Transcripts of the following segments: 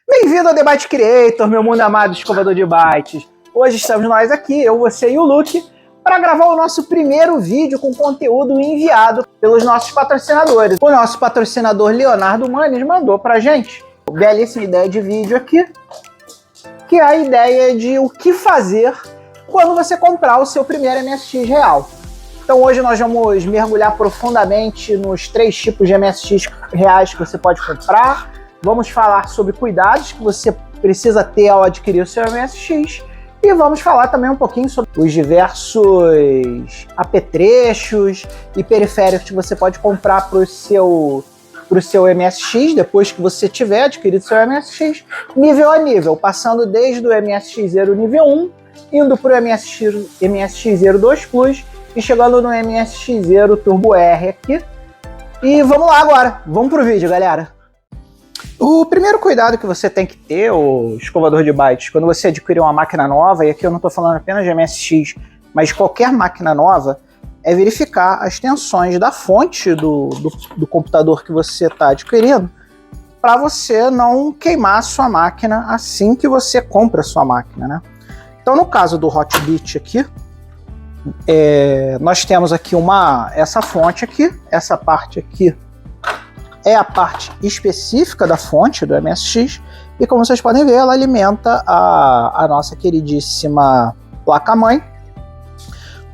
Bem-vindo ao Debate Creator, meu mundo amado escovador de bytes. Hoje estamos nós aqui, eu, você e o Luke, para gravar o nosso primeiro vídeo com conteúdo enviado pelos nossos patrocinadores. O nosso patrocinador Leonardo Manes mandou pra gente uma belíssima ideia de vídeo aqui, que é a ideia de o que fazer quando você comprar o seu primeiro MSX real. Então hoje nós vamos mergulhar profundamente nos 3 tipos de MSX reais que você pode comprar. Vamos falar sobre cuidados que você precisa ter ao adquirir o seu MSX. E vamos falar também um pouquinho sobre os diversos apetrechos e periféricos que você pode comprar para o seu MSX, depois que você tiver adquirido seu MSX, nível a nível, passando desde o MSX0 nível 1, indo para o MSX0 2 Plus e chegando no MSX0 Turbo R aqui. E vamos lá agora, vamos pro vídeo, galera. O primeiro cuidado que você tem que ter, o escovador de bytes, quando você adquirir uma máquina nova, e aqui eu não estou falando apenas de MSX, mas qualquer máquina nova, é verificar as tensões da fonte do computador que você está adquirindo, para você não queimar a sua máquina assim que você compra a sua máquina, né? Então, no caso do Hotbit aqui, nós temos aqui essa fonte aqui, essa parte aqui é a parte específica da fonte do MSX, e como vocês podem ver, ela alimenta a nossa queridíssima placa-mãe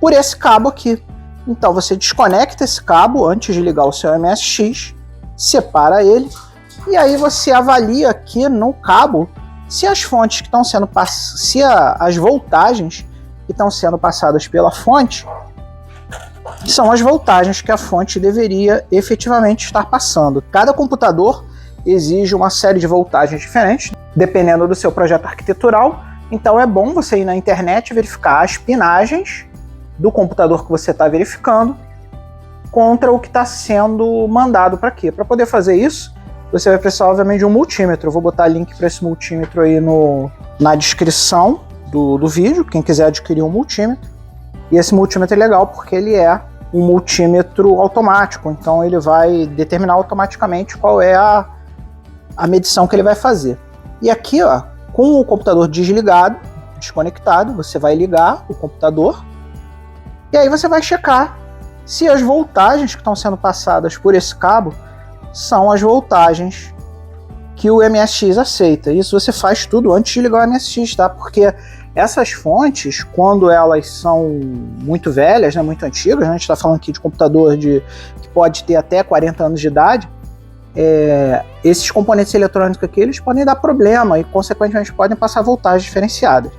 por esse cabo aqui. Então você desconecta esse cabo antes de ligar o seu MSX, separa ele, e aí você avalia aqui no cabo se as fontes que estão sendo as voltagens que estão sendo passadas pela fonte são as voltagens que a fonte deveria efetivamente estar passando. Cada computador exige uma série de voltagens diferentes, dependendo do seu projeto arquitetural. Então é bom você ir na internet e verificar as pinagens do computador que você está verificando contra o que está sendo mandado para quê. Para poder fazer isso, você vai precisar, obviamente, de um multímetro. Eu vou botar link para esse multímetro aí na descrição do vídeo, quem quiser adquirir um multímetro. E esse multímetro é legal porque ele é um multímetro automático, então ele vai determinar automaticamente qual é a medição que ele vai fazer. E aqui, ó, com o computador desconectado, você vai ligar o computador e aí você vai checar se as voltagens que estão sendo passadas por esse cabo são as voltagens que o MSX aceita. Isso você faz tudo antes de ligar o MSX, tá? Porque essas fontes, quando elas são muito velhas, né, muito antigas, a gente está falando aqui de computador que pode ter até 40 anos de idade, esses componentes eletrônicos aqui, eles podem dar problema e, consequentemente, podem passar voltagens diferenciadas.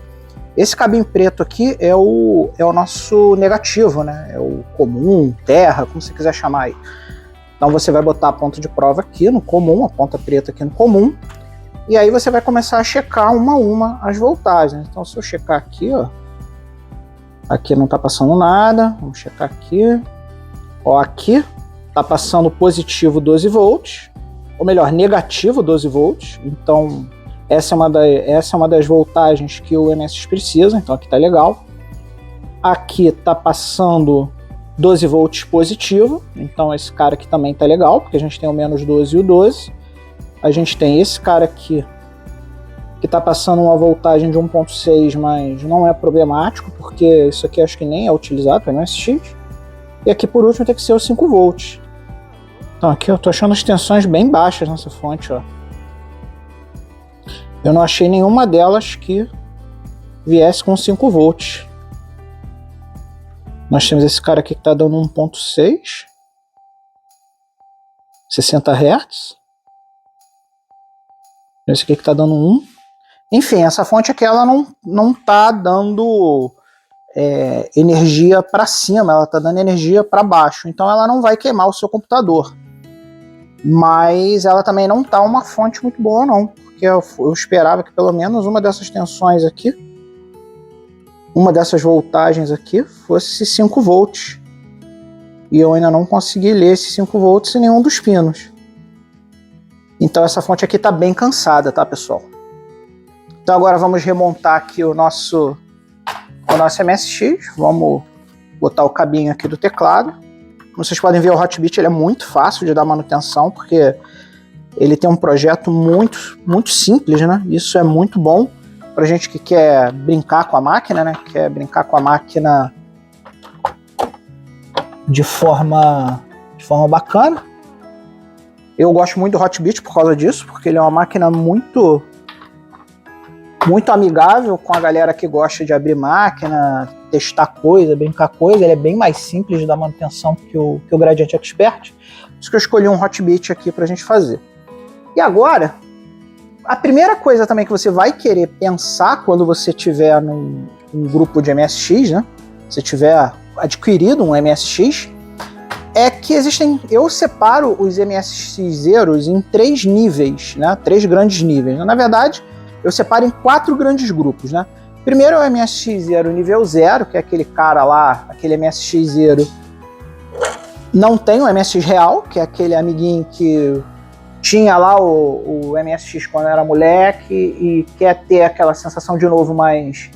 Esse cabinho preto aqui é o nosso negativo, né? É o comum, terra, como você quiser chamar aí. Então você vai botar a ponta de prova aqui no comum, a ponta preta aqui no comum, e aí você vai começar a checar uma a uma as voltagens. Então se eu checar aqui, ó, aqui não tá passando nada, vamos checar aqui, ó, aqui tá passando positivo 12 volts, ou melhor, negativo 12 volts, então essa é uma das voltagens que o MSX precisa, então aqui tá legal. Aqui tá passando 12 volts positivo, então esse cara aqui também tá legal, porque a gente tem o menos 12 e o 12. A gente tem esse cara aqui, que tá passando uma voltagem de 1.6, mas não é problemático, porque isso aqui acho que nem é utilizado para MSX. E aqui por último tem que ser os 5 volts. Então aqui eu tô achando as tensões bem baixas nessa fonte, ó. Eu não achei nenhuma delas que viesse com 5 volts. Nós temos esse cara aqui que está dando 1.6, 60 Hz. Esse aqui que está dando 1. Enfim, essa fonte aqui ela não está dando energia para cima, ela está dando energia para baixo. Então ela não vai queimar o seu computador. Mas ela também não está uma fonte muito boa não, porque eu esperava que pelo menos uma dessas tensões aqui, uma dessas voltagens aqui fosse 5 volts. E eu ainda não consegui ler esses 5 volts em nenhum dos pinos. Então essa fonte aqui está bem cansada, tá, pessoal? Então agora vamos remontar aqui o nosso MSX. Vamos botar o cabinho aqui do teclado. Como vocês podem ver, o Hotbit ele é muito fácil de dar manutenção, porque Ele tem um projeto muito simples, né? Isso é muito bom pra gente que quer brincar com a máquina, né? Quer brincar com a máquina de forma bacana. Eu gosto muito do Hotbit por causa disso, porque ele é uma máquina muito amigável com a galera que gosta de abrir máquina, testar coisa, brincar coisa. Ele é bem mais simples da manutenção que o Gradiente Expert. Por isso que eu escolhi um Hotbit aqui pra gente fazer. E agora, a primeira coisa também que você vai querer pensar quando você tiver num grupo de MSX, né? Se tiver adquirido um MSX, é que eu separo os MSXeros em 3 níveis, né? 3 grandes níveis. Na verdade, eu separo em 4 grandes grupos, né? Primeiro é o MSXero nível 0, que é aquele cara lá, aquele MSXero não tem o MSX real, que é aquele amiguinho que tinha lá o MSX quando era moleque e quer ter aquela sensação de novo, mas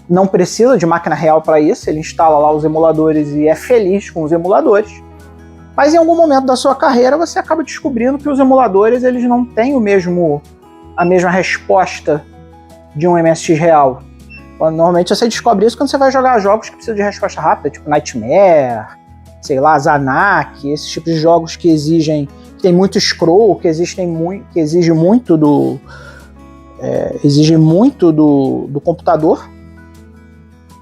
não precisa de máquina real para isso. Ele instala lá os emuladores e é feliz com os emuladores. Mas em algum momento da sua carreira você acaba descobrindo que os emuladores eles não têm a mesma resposta de um MSX real. Normalmente você descobre isso quando você vai jogar jogos que precisam de resposta rápida, tipo Nightmare, sei lá, Zanak, esses tipos de jogos que tem muito scroll, que exige muito do computador.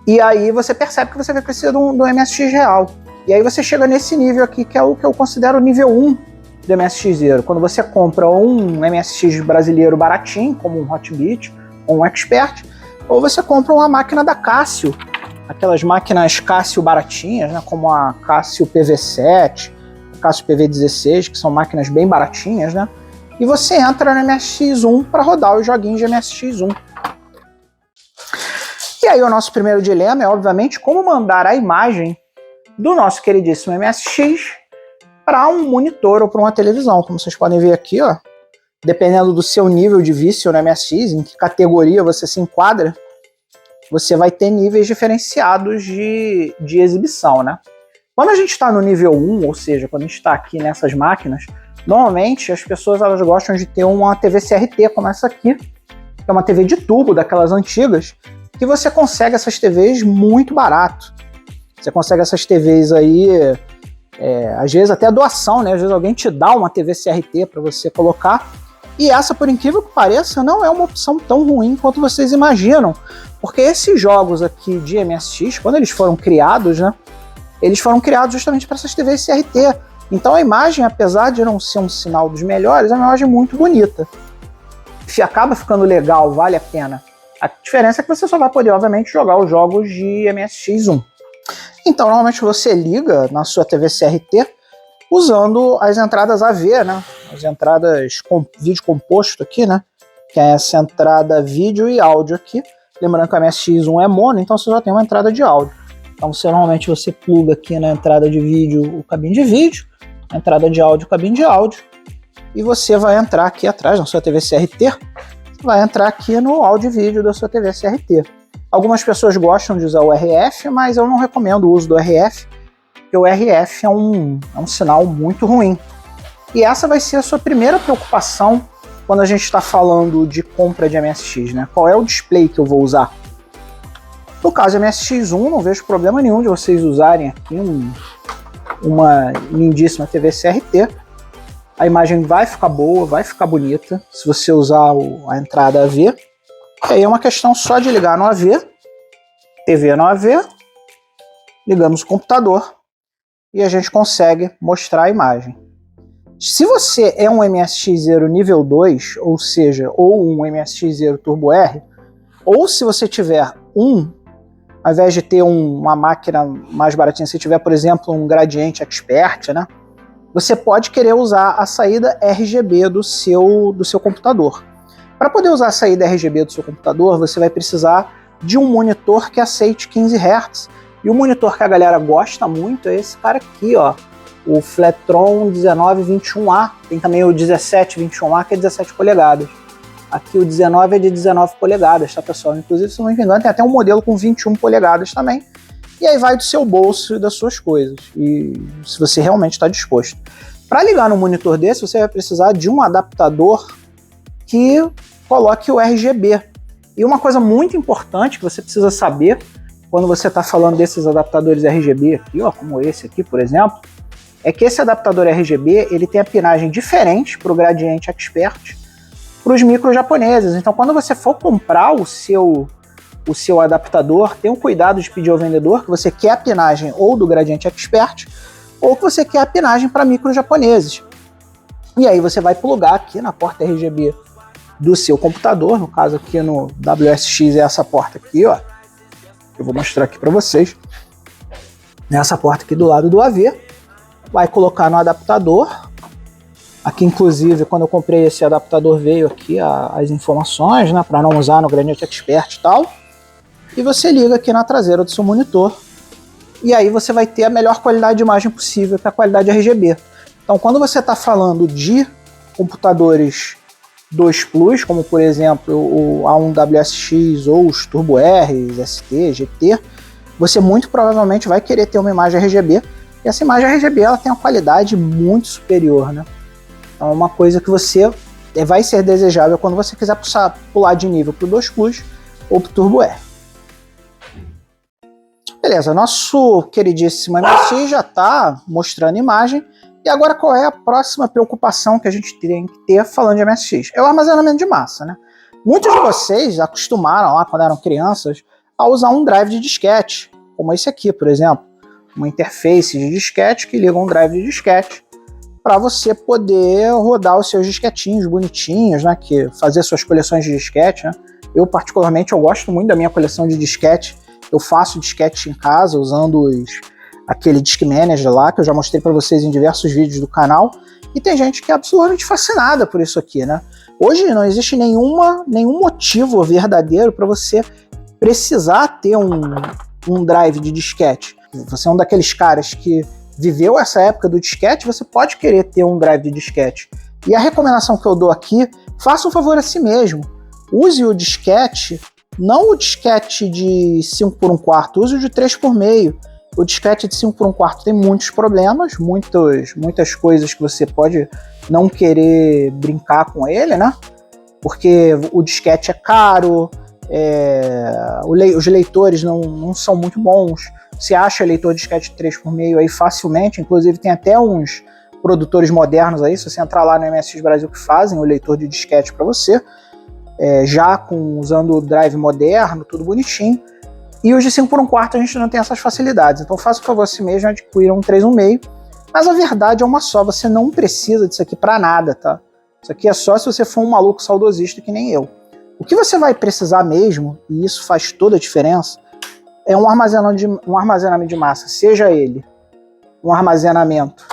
E aí você percebe que você vai precisar de um MSX real. E aí você chega nesse nível aqui, que é o que eu considero o nível 1 do MSXero. Quando você compra um MSX brasileiro baratinho, como um Hotbit ou um Expert, ou você compra uma máquina da Casio, aquelas máquinas Casio baratinhas, né, como a Casio PV7, a Casio PV16, que são máquinas bem baratinhas, né? E você entra no MSX1 para rodar os joguinhos de MSX1. E aí o nosso primeiro dilema é, obviamente, como mandar a imagem do nosso queridíssimo MSX para um monitor ou para uma televisão. Como vocês podem ver aqui, ó, dependendo do seu nível de vício no MSX, em que categoria você se enquadra, você vai ter níveis diferenciados de exibição, né? Quando a gente está no nível 1, ou seja, quando a gente está aqui nessas máquinas, normalmente as pessoas elas gostam de ter uma TV CRT como essa aqui, que é uma TV de tubo, daquelas antigas, que você consegue essas TVs muito barato. Você consegue essas TVs aí, às vezes até doação, né? Às vezes alguém te dá uma TV CRT para você colocar. E essa, por incrível que pareça, não é uma opção tão ruim quanto vocês imaginam. Porque esses jogos aqui de MSX, quando eles foram criados, né? Eles foram criados justamente para essas TVs CRT. Então a imagem, apesar de não ser um sinal dos melhores, é uma imagem muito bonita. Acaba ficando legal, vale a pena. A diferença é que você só vai poder, obviamente, jogar os jogos de MSX1. Então, normalmente você liga na sua TV CRT usando as entradas AV, né? As entradas com vídeo composto aqui, né? Que é essa entrada vídeo e áudio aqui. Lembrando que o MSX1 é mono, então você só tem uma entrada de áudio. Então, normalmente você pluga aqui na entrada de vídeo o cabinho de vídeo, a entrada de áudio o cabinho de áudio, e você vai entrar aqui atrás na sua TV CRT, vai entrar aqui no áudio e vídeo da sua TV CRT. Algumas pessoas gostam de usar o RF, mas eu não recomendo o uso do RF, porque o RF é um sinal muito ruim. E essa vai ser a sua primeira preocupação quando a gente está falando de compra de MSX, né? Qual é o display que eu vou usar? No caso do MSX1, não vejo problema nenhum de vocês usarem aqui uma lindíssima TV CRT. A imagem vai ficar boa, vai ficar bonita, se você usar a entrada AV. E aí é uma questão só de ligar no AV, TV no AV, ligamos o computador e a gente consegue mostrar a imagem. Se você é um MSXero nível 2, ou seja, ou um MSXero Turbo R, ou se você tiver ao invés de ter uma máquina mais baratinha, se tiver, por exemplo, um Gradiente Expert, né, você pode querer usar a saída RGB do seu computador. Para poder usar a saída RGB do seu computador, você vai precisar de um monitor que aceite 15 Hz. E o monitor que a galera gosta muito é esse cara aqui, ó, o Flatron 1921A. Tem também o 1721A, que é 17 polegadas. Aqui o 19 é de 19 polegadas, tá, pessoal? Inclusive, se não me engano, tem até um modelo com 21 polegadas também. E aí vai do seu bolso e das suas coisas. E se você realmente está disposto. para ligar no monitor desse, você vai precisar de um adaptador que coloque o RGB. E uma coisa muito importante que você precisa saber quando você está falando desses adaptadores RGB aqui, ó, como esse aqui, por exemplo, é que esse adaptador RGB ele tem a pinagem diferente para o Gradiente Expert para os micros japoneses. Então, quando você for comprar o seu adaptador, tenha um cuidado de pedir ao vendedor que você quer a pinagem ou do Gradiente Expert ou que você quer a pinagem para micros japoneses. E aí você vai plugar aqui na porta RGB do seu computador, no caso aqui no WSX é essa porta aqui, ó. Eu vou mostrar aqui para vocês. Nessa porta aqui do lado do AV, vai colocar no adaptador. Aqui, inclusive, quando eu comprei esse adaptador, veio aqui as informações, né, para não usar no Gradiente Expert e tal. E você liga aqui na traseira do seu monitor. E aí você vai ter a melhor qualidade de imagem possível, que é a qualidade RGB. Então, quando você está falando de computadores 2 Plus, como por exemplo o A1WSX ou os Turbo R, ST, GT, você muito provavelmente vai querer ter uma imagem RGB, e essa imagem RGB ela tem uma qualidade muito superior, né? Então é uma coisa que você vai ser desejável quando você quiser pular de nível para o 2 Plus ou para o Turbo R. Beleza, nosso queridíssimo MSX já está mostrando imagem. E agora qual é a próxima preocupação que a gente tem que ter falando de MSX? É o armazenamento de massa, né? Muitos de vocês acostumaram lá, quando eram crianças, a usar um drive de disquete, como esse aqui, por exemplo. Uma interface de disquete que liga um drive de disquete para você poder rodar os seus disquetinhos bonitinhos, né? Que fazer suas coleções de disquete, né? Eu, particularmente, eu gosto muito da minha coleção de disquete. Eu faço disquete em casa usando aquele Disk Manager lá, que eu já mostrei para vocês em diversos vídeos do canal, e tem gente que é absolutamente fascinada por isso aqui, né? Hoje não existe nenhum motivo verdadeiro para você precisar ter um drive de disquete. Você é um daqueles caras que viveu essa época do disquete, você pode querer ter um drive de disquete. E a recomendação que eu dou aqui, faça um favor a si mesmo. Use o disquete, não o disquete de 5 por 1/4, use o de 3 por meio. O disquete de 5 por 1/4 tem muitos problemas, muitas coisas que você pode não querer brincar com ele, né? Porque o disquete é caro, os leitores não são muito bons. Você acha leitor de disquete de 3 por meio aí facilmente, inclusive tem até uns produtores modernos aí, se você entrar lá no MSX Brasil, que fazem o leitor de disquete para você, já usando o drive moderno, tudo bonitinho. E os de 5 por 1/4 a gente não tem essas facilidades. Então faça por favor a si mesmo, adquira um 3,1/2. Mas a verdade é uma só, você não precisa disso aqui para nada, tá? Isso aqui é só se você for um maluco saudosista que nem eu. O que você vai precisar mesmo, e isso faz toda a diferença, é um armazenamento de massa, seja ele um armazenamento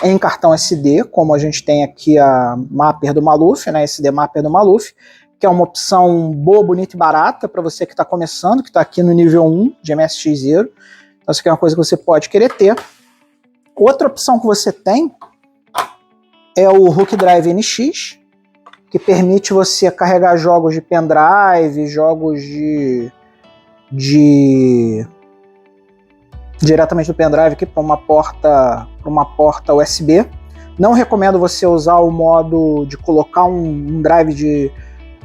em cartão SD, como a gente tem aqui a Mapper do Maluf, né? SD Mapper do Maluf, que é uma opção boa, bonita e barata para você que está começando, que está aqui no nível 1 de MSX0. Então, isso aqui é uma coisa que você pode querer ter. Outra opção que você tem é o Hook Drive NX, que permite você carregar jogos de pendrive, jogos diretamente do pendrive aqui para uma porta USB. Não recomendo você usar o modo de colocar um drive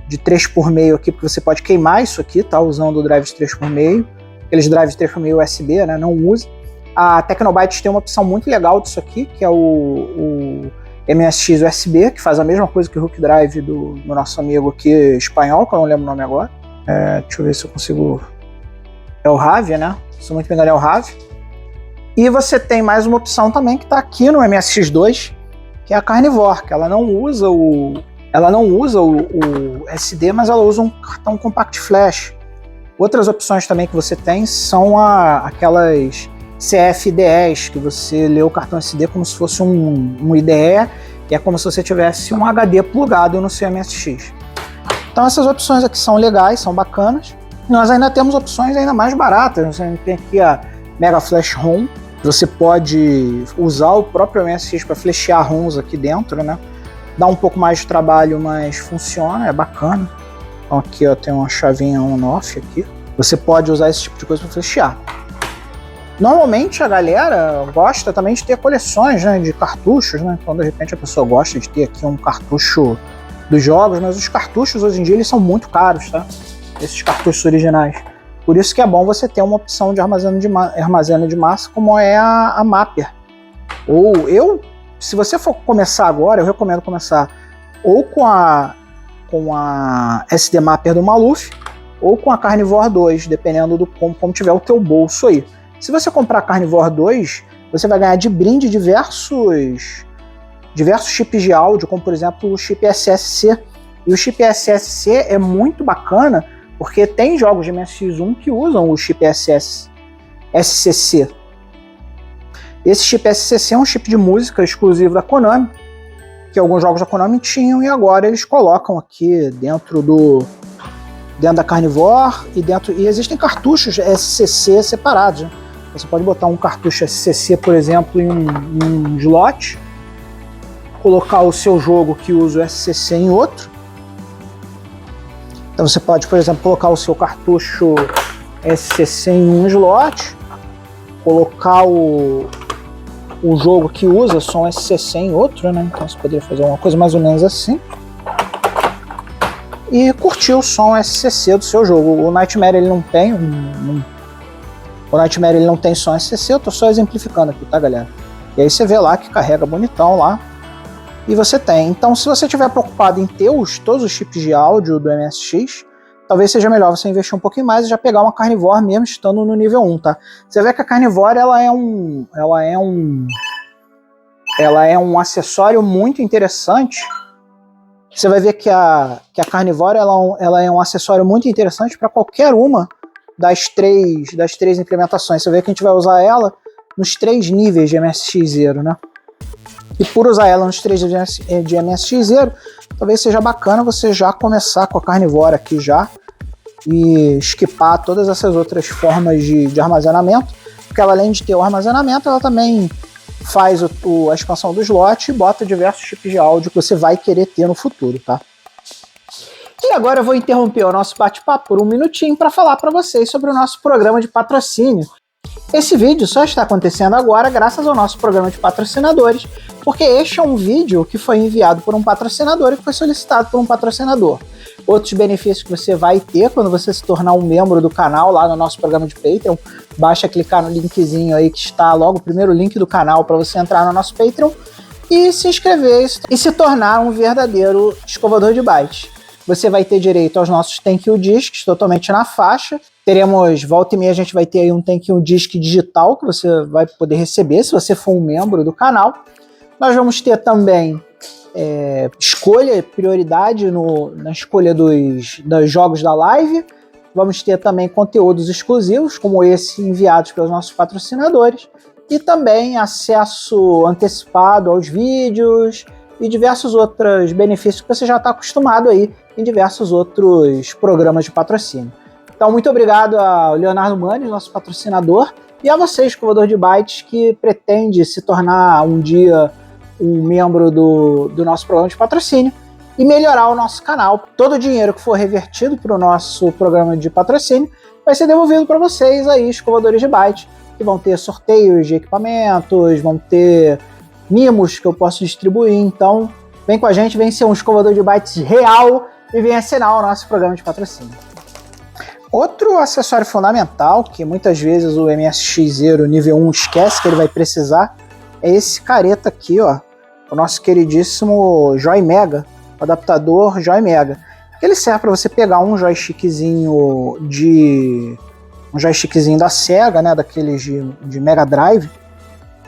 de 3 por meio aqui, porque você pode queimar isso aqui, tá? Usando o drive de 3 por meio. Aqueles drives de 3 por meio USB, né? Não use. A Tecnobytes tem uma opção muito legal disso aqui, que é o MSX USB, que faz a mesma coisa que o Hook Drive do nosso amigo aqui espanhol, que eu não lembro o nome agora. Deixa eu ver se eu consigo... É o Rave, né? Se não me engano é o Rave. E você tem mais uma opção também que está aqui no MSX2, que é a Carnivore, que ela não usa o SD, mas ela usa um cartão Compact Flash. Outras opções também que você tem são aquelas CF-IDEs, que você lê o cartão SD como se fosse um IDE, e é como se você tivesse um HD plugado no seu MSX. Então essas opções aqui são legais, são bacanas. Nós ainda temos opções ainda mais baratas. Você tem aqui a Mega Flash ROM. Você pode usar o próprio MSX para flashear ROMs aqui dentro, né? Dá um pouco mais de trabalho, mas funciona, é bacana. Então aqui ó, tem uma chavinha on-off aqui. Você pode usar esse tipo de coisa para flashear. Normalmente a galera gosta também de ter coleções, né, de cartuchos, né? Então de repente a pessoa gosta de ter aqui um cartucho dos jogos, mas os cartuchos hoje em dia eles são muito caros, tá? Esses cartuchos originais. Por isso que é bom você ter uma opção de armazenamento de massa como é a Mapper. Ou se você for começar agora, eu recomendo começar ou com a SD Mapper do Maluf ou com a Carnivore 2, dependendo do como tiver o teu bolso aí. Se você comprar a Carnivore 2, você vai ganhar de brinde diversos chips de áudio, como por exemplo o chip SSC. E o chip SSC é muito bacana, porque tem jogos de MSX1 que usam o chip SCC. Esse chip SCC é um chip de música exclusivo da Konami, que alguns jogos da Konami tinham, e agora eles colocam aqui dentro da Carnivore, e existem cartuchos SCC separados, né? Você pode botar um cartucho SCC, por exemplo, em um slot, colocar o seu jogo que usa o SCC em outro. Então você pode, por exemplo, colocar o seu cartucho SCC em um slot, colocar o jogo que usa som SCC em outro, né? Então você poderia fazer uma coisa mais ou menos assim. E curtir o som SCC do seu jogo. O Nightmare ele não tem o Nightmare ele não tem som SCC, eu tô só exemplificando aqui, tá, galera? E aí você vê lá que carrega bonitão lá. E você tem. Então, se você estiver preocupado em ter todos os chips de áudio do MSX, talvez seja melhor você investir um pouquinho mais e já pegar uma Carnivore mesmo estando no nível 1, tá? Você vê que a Carnivore ela é um acessório muito interessante. Você vai ver que a Carnivore ela é um acessório muito interessante para qualquer uma das três implementações. Você vê que a gente vai usar ela nos 3 níveis de MSX0, né? E por usar ela nos 3 de MSX0, talvez seja bacana você já começar com a Carnivore aqui já e skipar todas essas outras formas de armazenamento, porque ela, além de ter o armazenamento, ela também faz a expansão do slot e bota diversos tipos de áudio que você vai querer ter no futuro, tá? E agora eu vou interromper o nosso bate-papo por um minutinho para falar para vocês sobre o nosso programa de patrocínio. Esse vídeo só está acontecendo agora graças ao nosso programa de patrocinadores, porque este é um vídeo que foi enviado por um patrocinador e que foi solicitado por um patrocinador. Outros benefícios que você vai ter quando você se tornar um membro do canal lá no nosso programa de Patreon, basta clicar no linkzinho aí que está logo o primeiro link do canal para você entrar no nosso Patreon e se inscrever e se tornar um verdadeiro escovador de bytes. Você vai ter direito aos nossos Thank You Discs totalmente na faixa. Teremos, volta e meia, a gente vai ter aí um Thank You Disc digital que você vai poder receber se você for um membro do canal. Nós vamos ter também prioridade na escolha dos jogos da live. Vamos ter também conteúdos exclusivos, como esse enviados pelos nossos patrocinadores. E também acesso antecipado aos vídeos e diversos outros benefícios que você já está acostumado aí em diversos outros programas de patrocínio. Então, muito obrigado ao Leonardo Manes, nosso patrocinador, e a você, escovador de bytes, que pretende se tornar um dia um membro do nosso programa de patrocínio e melhorar o nosso canal. Todo o dinheiro que for revertido para o nosso programa de patrocínio vai ser devolvido para vocês aí, escovadores de bytes, que vão ter sorteios de equipamentos, vão ter mimos que eu posso distribuir. Então, vem com a gente, vem ser um escovador de bytes real e vem assinar o nosso programa de patrocínio. Outro acessório fundamental, que muitas vezes o MSX0 nível 1 esquece que ele vai precisar, é esse careta aqui, ó, o nosso queridíssimo Joy Mega, o adaptador Joy Mega. Ele serve para você pegar um joystickzinho da Sega, né, daqueles de Mega Drive,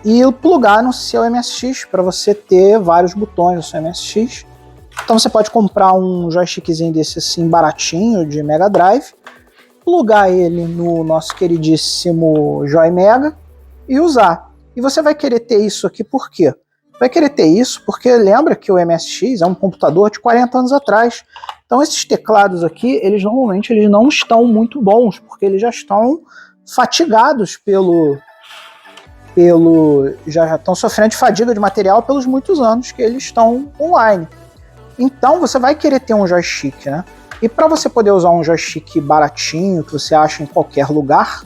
e plugar no seu MSX para você ter vários botões no seu MSX. Então você pode comprar um joystickzinho desse assim baratinho de Mega Drive, plugar ele no nosso queridíssimo Joy Mega e usar. E você vai querer ter isso aqui por quê? Vai querer ter isso porque lembra que o MSX é um computador de 40 anos atrás. Então esses teclados aqui, eles normalmente não estão muito bons, porque eles já estão fatigados já estão sofrendo de fadiga de material pelos muitos anos que eles estão online. Então você vai querer ter um joystick, né? E para você poder usar um joystick baratinho, que você acha em qualquer lugar,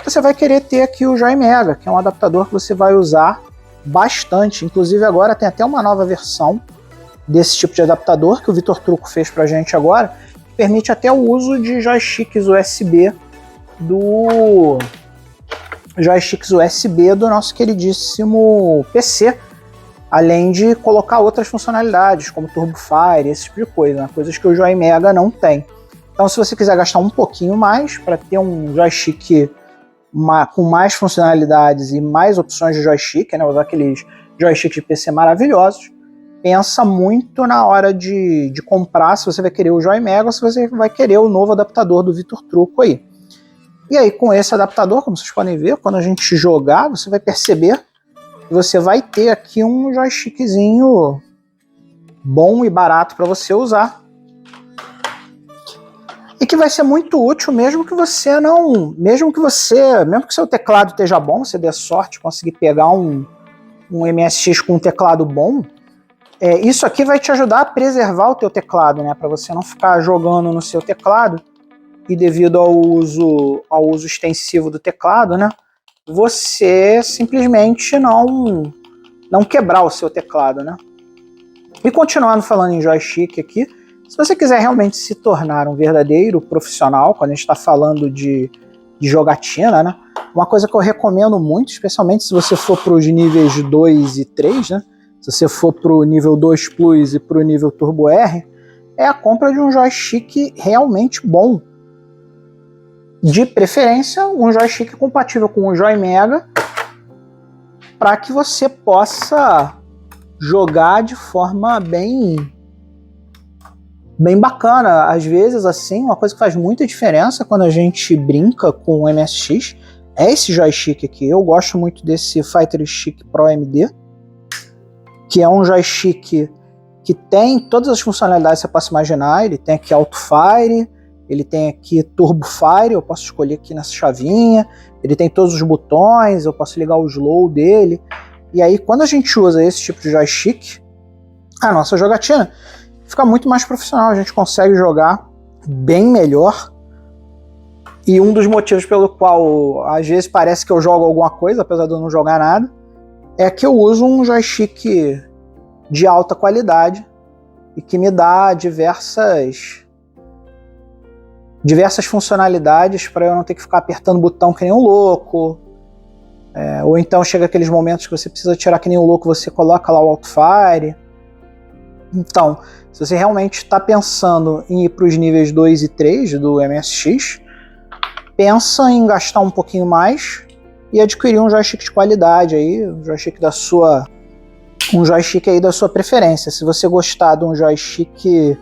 você vai querer ter aqui o Joy Mega, que é um adaptador que você vai usar bastante. Inclusive agora tem até uma nova versão desse tipo de adaptador que o Vitor Trucco fez pra gente agora, que permite até o uso de joysticks USB do nosso queridíssimo PC, além de colocar outras funcionalidades, como Turbo Fire, esse tipo de coisa, né? Coisas que o Joy Mega não tem. Então, se você quiser gastar um pouquinho mais para ter um joystick com mais funcionalidades e mais opções de joystick, né? Usar aqueles joysticks de PC maravilhosos, pensa muito na hora de comprar, se você vai querer o Joy Mega ou se você vai querer o novo adaptador do Vitor Trucco aí. E aí, com esse adaptador, como vocês podem ver, quando a gente jogar, você vai perceber que você vai ter aqui um joystickzinho bom e barato para você usar. E que vai ser muito útil mesmo que mesmo que seu teclado esteja bom, você dê sorte de conseguir pegar um MSX com um teclado bom, isso aqui vai te ajudar a preservar o teu teclado, né? Para você não ficar jogando no seu teclado e devido ao uso extensivo do teclado, né? Você simplesmente não quebrar o seu teclado, né? E continuando falando em joystick aqui, se você quiser realmente se tornar um verdadeiro profissional, quando a gente está falando de jogatina, né? Uma coisa que eu recomendo muito, especialmente se você for para os níveis 2 e 3, né? Se você for para o nível 2 Plus e para o nível Turbo R, é a compra de um joystick realmente bom. De preferência, um joystick compatível com o Joy Mega, para que você possa jogar de forma bem bacana. Às vezes, assim, uma coisa que faz muita diferença quando a gente brinca com o MSX é esse joystick aqui. Eu gosto muito desse Fighter Stick Pro AMD, que é um joystick que tem todas as funcionalidades que você possa imaginar. Ele tem aqui Auto Fire, ele tem aqui Turbo Fire, eu posso escolher aqui nessa chavinha, ele tem todos os botões, eu posso ligar o slow dele. E aí, quando a gente usa esse tipo de joystick, a nossa jogatina fica muito mais profissional, a gente consegue jogar bem melhor. E um dos motivos pelo qual às vezes parece que eu jogo alguma coisa, apesar de eu não jogar nada, é que eu uso um joystick de alta qualidade e que me dá diversas funcionalidades para eu não ter que ficar apertando o botão que nem um louco. Ou então chega aqueles momentos que você precisa tirar que nem um louco, você coloca lá o Auto Fire. Então, se você realmente está pensando em ir para os níveis 2 e 3 do MSX, pensa em gastar um pouquinho mais e adquirir um joystick de qualidade aí, um joystick aí da sua preferência. Se você gostar de um joystick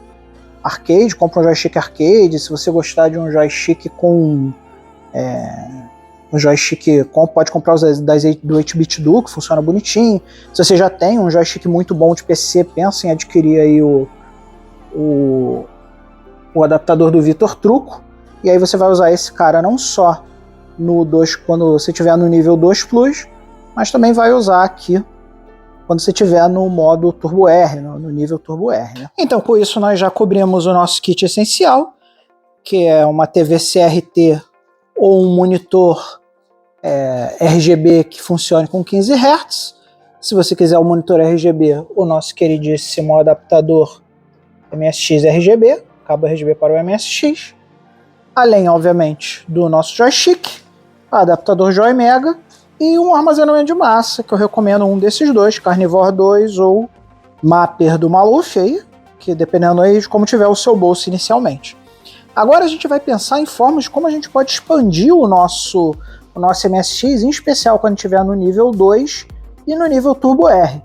arcade, compra um joystick arcade. Se você gostar de um joystick pode comprar os do 8-bit do, que funciona bonitinho. Se você já tem um joystick muito bom de PC, pensa em adquirir aí o adaptador do Vitor Trucco. E aí você vai usar esse cara não só quando você estiver no nível 2 Plus, mas também vai usar aqui quando você estiver no modo Turbo R, no nível Turbo R, né? Então, com isso, nós já cobrimos o nosso kit essencial, que é uma TV CRT ou um monitor RGB que funcione com 15 Hz. Se você quiser o monitor RGB, o nosso queridíssimo adaptador MSX RGB, cabo RGB para o MSX. Além, obviamente, do nosso joystick, adaptador Joy Mega e um armazenamento de massa, que eu recomendo um desses dois, Carnivore 2 ou Mapper do Maluf, aí, que dependendo aí de como tiver o seu bolso inicialmente. Agora a gente vai pensar em formas de como a gente pode expandir o nosso MSX, em especial quando estiver no nível 2 e no nível Turbo R.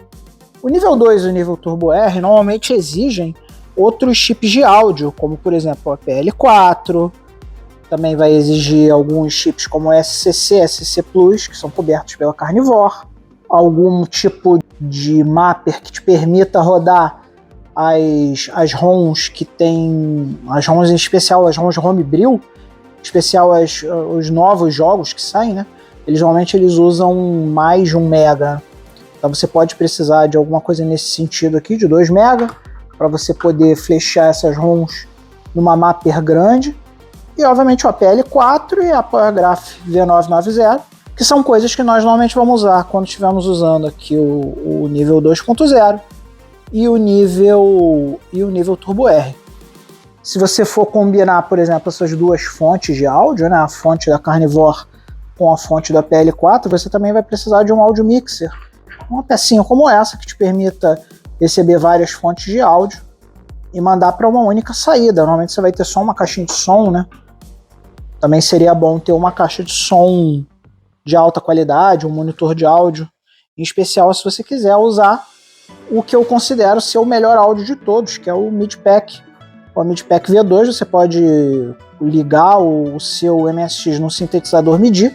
O nível 2 e o nível Turbo R normalmente exigem outros chips de áudio, como por exemplo a PL4, também vai exigir alguns chips como SCC, SCC Plus, que são cobertos pela Carnivore, algum tipo de mapper que te permita rodar as ROMs que tem, as ROMs em especial, as ROMs Homebrew, especial os novos jogos que saem, né? Normalmente eles usam mais de 1 mega. Então você pode precisar de alguma coisa nesse sentido aqui, de 2 mega, para você poder flechar essas ROMs numa mapper grande. e obviamente o APL4 e a PowerGraph V990, que são coisas que nós normalmente vamos usar quando estivermos usando aqui o nível 2.0 e o nível Turbo R. Se você for combinar, por exemplo, essas duas fontes de áudio, né, a fonte da Carnivore com a fonte da PL4, você também vai precisar de um áudio mixer, uma pecinha como essa que te permita receber várias fontes de áudio e mandar para uma única saída. Normalmente você vai ter só uma caixinha de som, né? Também seria bom ter uma caixa de som de alta qualidade, um monitor de áudio, em especial se você quiser usar o que eu considero ser o melhor áudio de todos, que é o MIDI-Pack. O MIDI-Pack V2, você pode ligar o seu MSX num sintetizador MIDI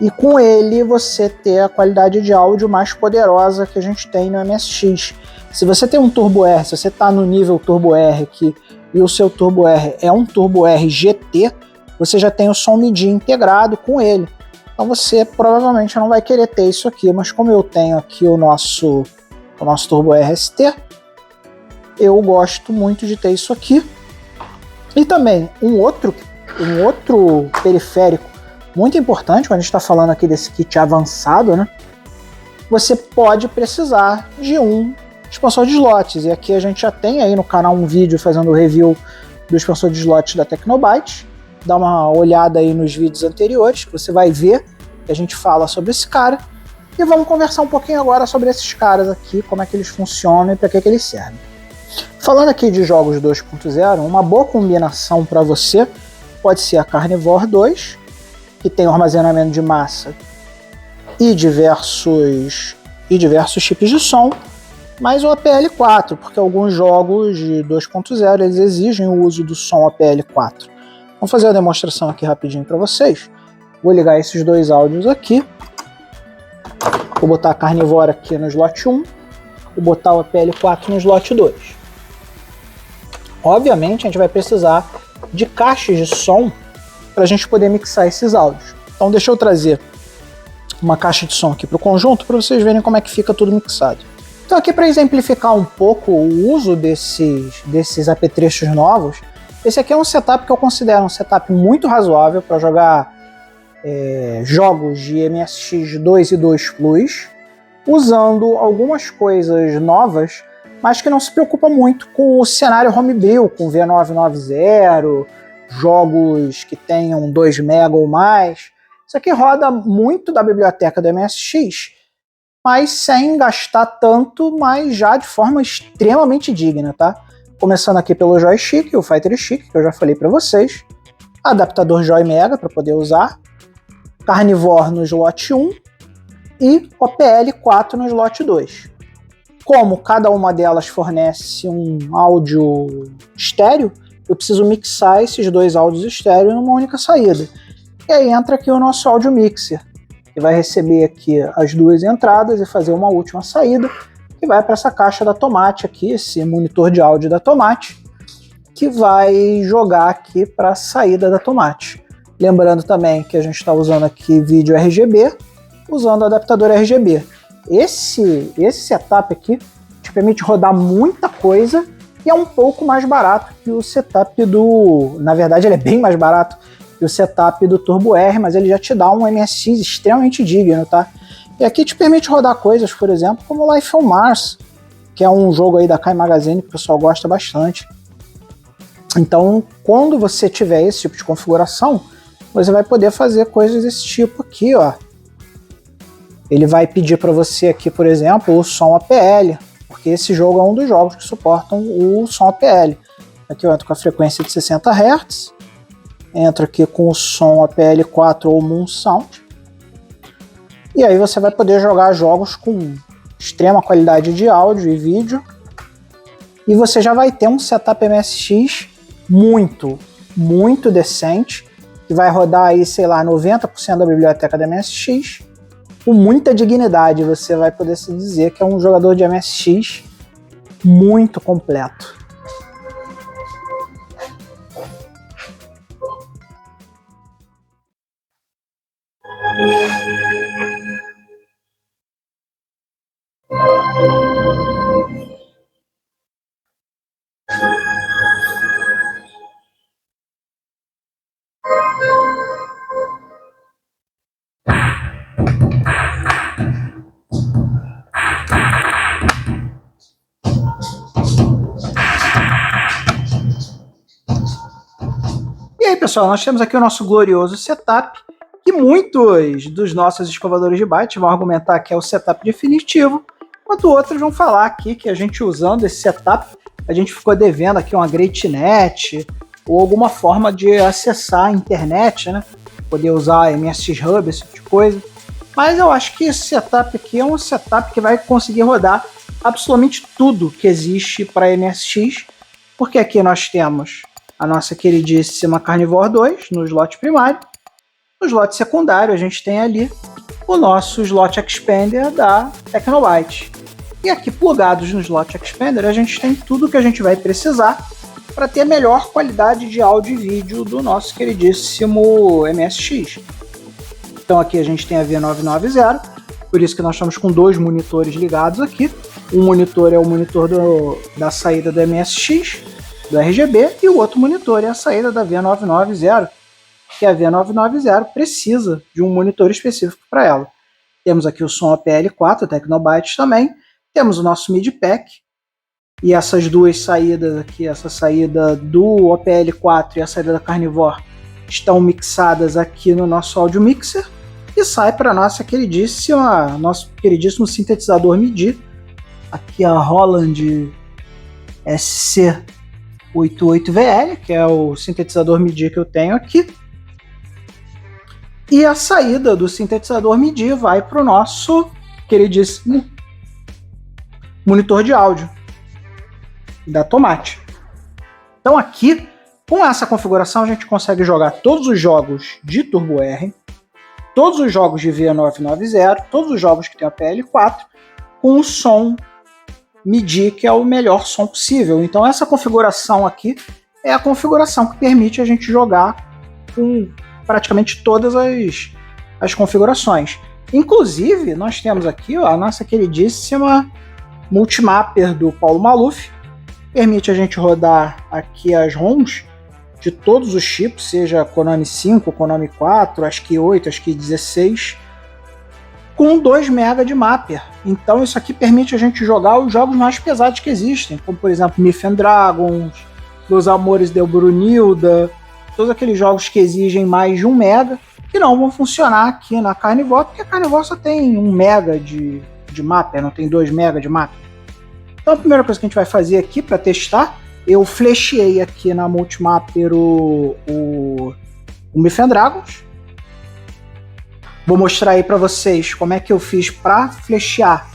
e com ele você ter a qualidade de áudio mais poderosa que a gente tem no MSX. Se você tem um Turbo R, se você está no nível Turbo R aqui e o seu Turbo R é um Turbo R GT, você já tem o som MIDI integrado com ele. Então você provavelmente não vai querer ter isso aqui, mas como eu tenho aqui o nosso Turbo RST, eu gosto muito de ter isso aqui. E também um outro periférico muito importante, quando a gente está falando aqui desse kit avançado, né? Você pode precisar de um expansor de slots. E aqui a gente já tem aí no canal um vídeo fazendo o review do expansor de slots da Tecnobyte. Dá uma olhada aí nos vídeos anteriores, que você vai ver que a gente fala sobre esse cara. E vamos conversar um pouquinho agora sobre esses caras aqui, como é que eles funcionam e para que eles servem. Falando aqui de jogos 2.0, uma boa combinação para você pode ser a Carnivore 2, que tem um armazenamento de massa e diversos chips de som, mas o APL4, porque alguns jogos de 2.0 eles exigem o uso do som APL4. Vamos fazer a demonstração aqui rapidinho para vocês. Vou ligar esses dois áudios aqui. Vou botar a Carnivore aqui no slot 1, vou botar o APL4 no slot 2. Obviamente a gente vai precisar de caixas de som para a gente poder mixar esses áudios. Então deixa eu trazer uma caixa de som aqui para o conjunto para vocês verem como é que fica tudo mixado. Então aqui para exemplificar um pouco o uso desses apetrechos novos, esse aqui é um setup que eu considero um setup muito razoável para jogar jogos de MSX 2 e 2 Plus, usando algumas coisas novas, mas que não se preocupa muito com o cenário homebrew, com V990, jogos que tenham 2 MB ou mais. Isso aqui roda muito da biblioteca do MSX, mas sem gastar tanto, mas já de forma extremamente digna, tá? Começando aqui pelo joystick, o Fighter Stick, que eu já falei para vocês, adaptador Joy Mega para poder usar, Carnivore no slot 1 e o PL4 no slot 2. Como cada uma delas fornece um áudio estéreo, eu preciso mixar esses dois áudios estéreo numa única saída. E aí entra aqui o nosso áudio mixer, que vai receber aqui as duas entradas e fazer uma última saída, que vai para essa caixa da Tomate aqui, esse monitor de áudio da Tomate, que vai jogar aqui para a saída da Tomate. Lembrando também que a gente está usando aqui vídeo RGB, usando o adaptador RGB. Esse setup aqui te permite rodar muita coisa e é um pouco mais barato que o setup do... Na verdade, ele é bem mais barato que o setup do Turbo R, mas ele já te dá um MSX extremamente digno, tá? E aqui te permite rodar coisas, por exemplo, como Life on Mars, que é um jogo aí da Kai Magazine que o pessoal gosta bastante. Então, quando você tiver esse tipo de configuração, você vai poder fazer coisas desse tipo aqui, ó. Ele vai pedir para você aqui, por exemplo, o som APL, porque esse jogo é um dos jogos que suportam o som APL. Aqui eu entro com a frequência de 60 Hz, entro aqui com o som APL4 ou Moon Sound, e aí você vai poder jogar jogos com extrema qualidade de áudio e vídeo, e você já vai ter um setup MSX muito, muito decente, que vai rodar aí, sei lá, 90% da biblioteca da MSX, com muita dignidade. Você vai poder se dizer que é um jogador de MSX muito completo. aí, pessoal, nós temos aqui o nosso glorioso setup, que muitos dos nossos escovadores de byte vão argumentar que é o setup definitivo, enquanto outros vão falar aqui que a gente usando esse setup, a gente ficou devendo aqui uma GreatNet ou alguma forma de acessar a internet, né? Poder usar MSX Hub, esse tipo de coisa. Mas eu acho que esse setup aqui é um setup que vai conseguir rodar absolutamente tudo que existe para MSX, porque aqui nós temos a nossa queridíssima Carnivore 2 no slot primário. No slot secundário a gente tem ali o nosso slot expander da Tecnobyte. E aqui plugados no slot expander a gente tem tudo que a gente vai precisar para ter a melhor qualidade de áudio e vídeo do nosso queridíssimo MSX. Então aqui a gente tem a V990, por isso que nós estamos com dois monitores ligados aqui. Um monitor é o monitor da saída do MSX, do RGB, e o outro monitor é a saída da V990, que a V990 precisa de um monitor específico para ela. Temos aqui o som APL4, Tecnobytes também, temos o nosso MIDI pack, e essas duas saídas aqui, essa saída do OPL4 e a saída da Carnivore, estão mixadas aqui no nosso Audio Mixer, e sai para nosso queridíssimo sintetizador MIDI, aqui a Roland SC88VL, que é o sintetizador MIDI que eu tenho aqui. E a saída do sintetizador MIDI vai para o nosso queridíssimo monitor de áudio da Tomate. Então aqui, com essa configuração, a gente consegue jogar todos os jogos de Turbo R, todos os jogos de V990, todos os jogos que tem a PL4, com o som MIDI, que é o melhor som possível. Então essa configuração aqui é a configuração que permite a gente jogar com praticamente todas as configurações. Inclusive, nós temos aqui a nossa queridíssima Multimapper do Paulo Maluf, permite a gente rodar aqui as ROMs de todos os chips, seja Konami 5, Konami 4, ASCII 8, ASCII 16, com 2 MB de mapper. Então isso aqui permite a gente jogar os jogos mais pesados que existem, como por exemplo Myth and Dragons, Los Amores de Brunilda, todos aqueles jogos que exigem mais de 1 MB, que não vão funcionar aqui na Carnivore, porque a Carnivore só tem 1 MB de mapper, não tem 2 MB de mapper. Então a primeira coisa que a gente vai fazer aqui para testar, eu flashei aqui na Multimapper o Myth and Dragons. Vou mostrar aí para vocês como é que eu fiz para flashear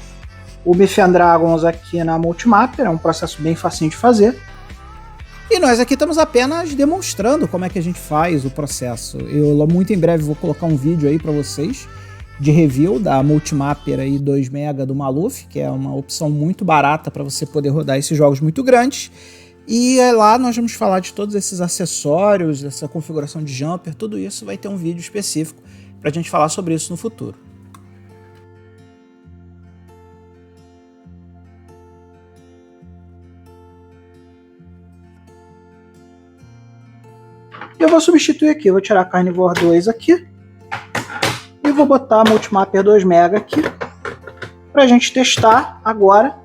o Myth and Dragons aqui na Multimapper. É um processo bem facinho de fazer. E nós aqui estamos apenas demonstrando como é que a gente faz o processo. Eu muito em breve vou colocar um vídeo aí para vocês de review da Multimapper aí 2 MB do Maluf, que é uma opção muito barata para você poder rodar esses jogos muito grandes. E lá nós vamos falar de todos esses acessórios, essa configuração de jumper, tudo isso vai ter um vídeo específico para a gente falar sobre isso no futuro. Eu vou substituir aqui, vou tirar a Carnivore 2 aqui e vou botar a Multimapper 2 MB aqui para a gente testar agora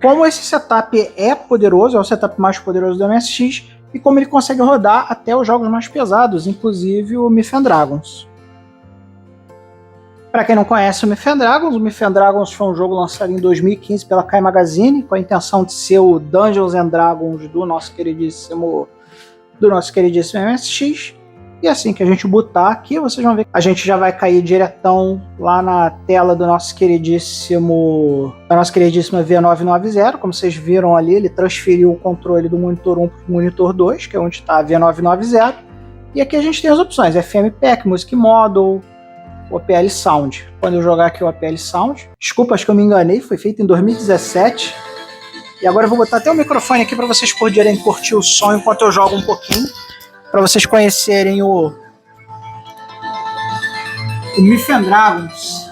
como esse setup é poderoso, é o setup mais poderoso do MSX e como ele consegue rodar até os jogos mais pesados, inclusive o Myth and Dragons. Para quem não conhece o Myth and Dragons foi um jogo lançado em 2015 pela Kai Magazine, com a intenção de ser o Dungeons and Dragons do nosso queridíssimo MSX. E assim que a gente botar aqui, vocês vão ver que a gente já vai cair diretão lá na tela do nosso queridíssimo V990. Como vocês viram ali, ele transferiu o controle do monitor 1 para o monitor 2, que é onde está a V990. E aqui a gente tem as opções, FM Pack, Music Model, OPL Sound. Quando eu jogar aqui o OPL Sound, desculpa, acho que eu me enganei, foi feito em 2017. E agora eu vou botar até o microfone aqui para vocês poderem curtir o som enquanto eu jogo um pouquinho, para vocês conhecerem o Myth and Dragons.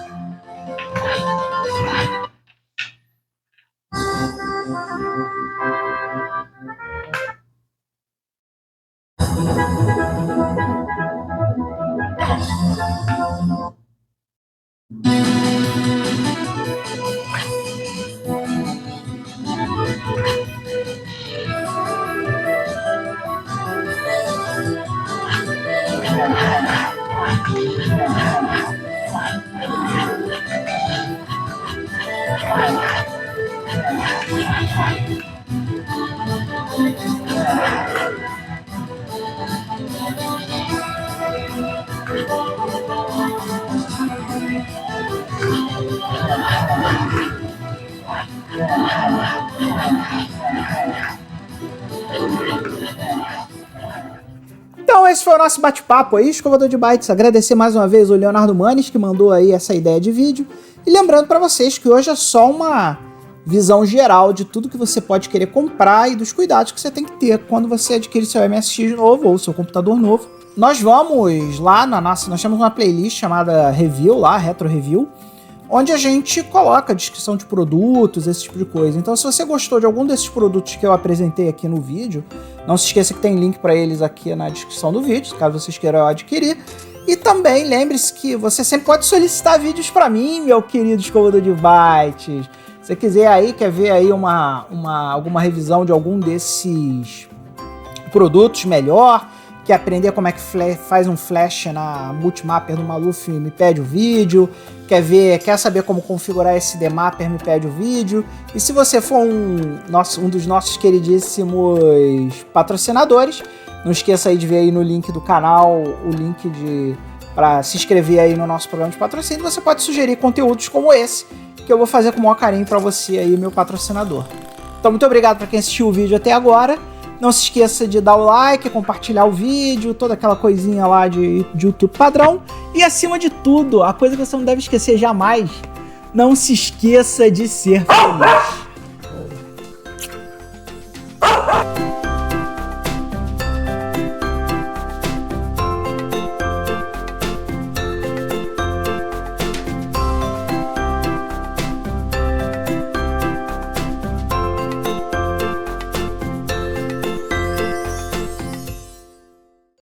Então esse foi o nosso bate-papo aí, escovador de bytes. Agradecer mais uma vez o Leonardo Manes, que mandou aí essa ideia de vídeo. E lembrando para vocês que hoje é só uma visão geral de tudo que você pode querer comprar e dos cuidados que você tem que ter quando você adquire seu MSX novo ou seu computador novo. Nós vamos lá nós temos uma playlist chamada Review lá, Retro Review, onde a gente coloca a descrição de produtos, esse tipo de coisa. Então se você gostou de algum desses produtos que eu apresentei aqui no vídeo, não se esqueça que tem link para eles aqui na descrição do vídeo, caso vocês queiram adquirir. E também lembre-se que você sempre pode solicitar vídeos para mim, meu querido escovador de bytes. Se você quiser aí, quer ver aí alguma revisão de algum desses produtos melhor, quer aprender como é que faz um flash na multimapper do Maluf, me pede o vídeo. Quer saber como configurar esse demapper, me pede o vídeo. E se você for um dos nossos queridíssimos patrocinadores, não esqueça aí de ver aí no link do canal o link para se inscrever aí no nosso programa de patrocínio. Você pode sugerir conteúdos como esse, que eu vou fazer com o maior carinho para você aí, meu patrocinador. Então muito obrigado para quem assistiu o vídeo até agora. Não se esqueça de dar o like, compartilhar o vídeo, toda aquela coisinha lá de YouTube padrão. E acima de tudo, a coisa que você não deve esquecer jamais, não se esqueça de ser feliz.